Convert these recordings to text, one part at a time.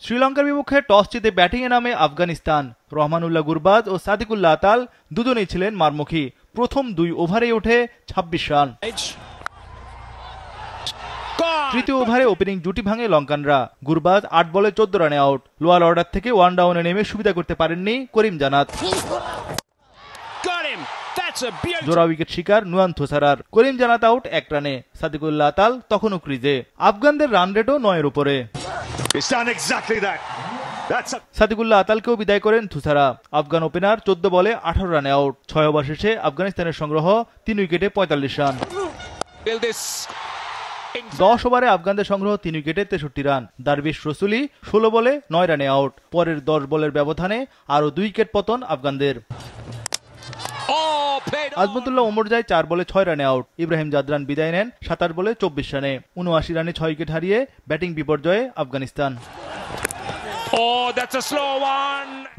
শ্রীলঙ্কার বিপক্ষে টস জিতে ব্যাটিংয়ে নামে আফগানিস্তান। রহমানুল্লাহ গুরবাজ ও সাদিকুল্লাহ আতাল দুজনেই ছিলেন মারমুখী। প্রথম 2 ওভারেই ওঠে 26 রান। তৃতীয় ওভারে ওপেনিং জুটি ভাঙে লঙ্কানরা। গুরবাজ 8 বলে 14 রানে আউট। লোয়ার অর্ডার থেকে 1 ডাউনে নেমে সুবিধা করতে পারেননি করিম জানাত। জোড়া উইকেট শিকার নুয়ান থোসারার। করিম জানাত আউট 1 রানে। সাদিকুল্লাহ আতাল তখনও ক্রিজে। আফগানদের রান রেটও 9-এর উপরে। সাদিকুল্লাহ আতালকেও বিদায় করেন থুসারা। আফগান ওপেনার 14 বলে 18 রানে আউট। 6 ওভার শেষে আফগানিস্তানের সংগ্রহ 3 উইকেটে 45 রান। 10 ওভারে আফগানদের সংগ্রহ 3 উইকেটে 63 রান। দারবিশ রসুলি 16 বলে 9 রানে আউট। পরের 10 বলের ব্যবধানে আরও 2 উইকেট পতন আফগানদের। আজমতুল্লাহ ওমরজাই 4 বলে 6 রানে আউট। ইব্রাহিম জাদরান বিদায় নেন 27 বলে 24 রানে। 79 রানে 6 উইকেট হারিয়ে ব্যাটিং বিপর্যয়ে আফগানিস্তান।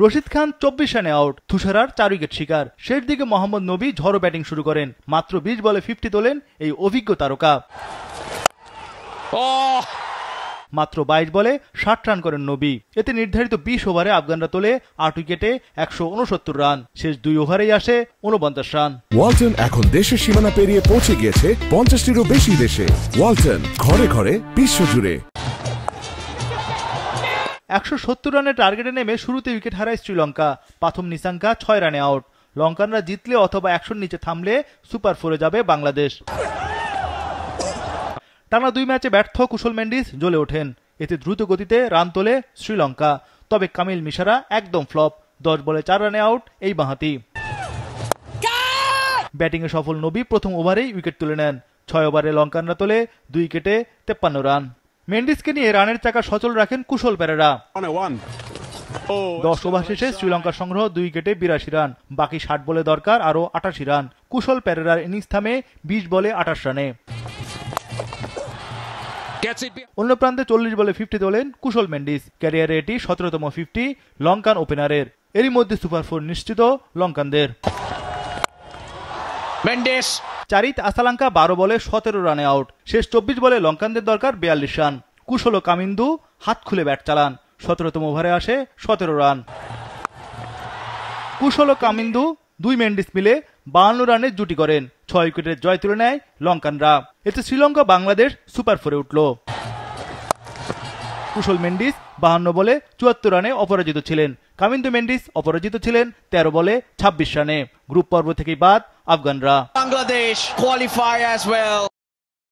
রশিদ খান 24 রানে আউট। থুসারার 4 উইকেট শিকার। শেষ দিকে মোহাম্মদ নবী ঝড়ো ব্যাটিং শুরু করেন। মাত্র 20 বলে 50 তোলেন এই অভিজ্ঞ তারকা। মাত্র 22 বলে 60 রান করেন নবী। এতে নির্ধারিত 20 ওভারে আফগানরা তোলে 8 উইকেটে 169 রান। শেষ 2 ওভারেই আসে 49 রান। ওয়ালটন এখন দেশের সীমানা পেরিয়ে পৌঁছে গিয়েছে 50টিরও বেশি দেশে। ওয়ালটন, ঘরে ঘরে বিশ্বজুড়ে। 170 রানের টার্গেটে নেমে শুরুতে উইকেট হারায় শ্রীলঙ্কা। প্রথম নিসাঙ্কা 6 রানে আউট। লঙ্কানরা জিতলে অথবা 100 নিচে থামলে সুপার 4-এ যাবে বাংলাদেশ। টানা 2 ম্যাচে ব্যর্থ কুশল মেন্ডিস জ্বলে ওঠেন। এতে দ্রুত গতিতে রান তোলে শ্রীলঙ্কা। তবে কামিল মিশারা একদম ফ্লপ। 10 বলে 4 রানে আউট এই বাঁহাতি। ব্যাটিংয়ে সফল নবী প্রথম ওভারেই উইকেট তুলে নেন। 6 ওভারে লঙ্কানরা তোলে 2 উইকেটে 53 রান। মেন্ডিসকে নিয়ে রানের চাকা সচল রাখেন কুশল পেরেরা। 10 ওভার শেষে শ্রীলঙ্কার সংগ্রহ 2 উইকেটে 82 রান। বাকি 60 বলে দরকার আরও 88 রান। কুশল পেরেরার ইনিংস থামে 20 বলে 28 রানে। অন্য প্রান্তে 40 বলে 50 তোলেন কুশল মেন্ডিস। ক্যারিয়ারে এটি 17তম 50 লঙ্কান ওপেনারের। এরই মধ্যে সুপার 4 নিশ্চিত লঙ্কানদের। চারিত আসালাঙ্কা 12 বলে 17 রানে আউট। শেষ 24 বলে লঙ্কানদের দরকার 42 রান। কুশল ও কামিন্দু হাত খুলে ব্যাট চালান। 17তম ওভারে আসে 17 রান। কুশল ও কামিন্দু 2 মেন্ডিস মিলে 52 রানে জুটি করেন। 6 উইকেটের জয় তুলে নেয় লঙ্কানরা। এতে শ্রীলঙ্কা বাংলাদেশ সুপার 4-এ উঠল। কুশল মেন্ডিস 52 বলে 74 রানে অপরাজিত ছিলেন। কামিন্দু মেন্ডিস অপরাজিত ছিলেন 13 বলে 26 রানে। গ্রুপ পর্ব থেকেই বাদ আফগানরা। Bangladesh qualify as well.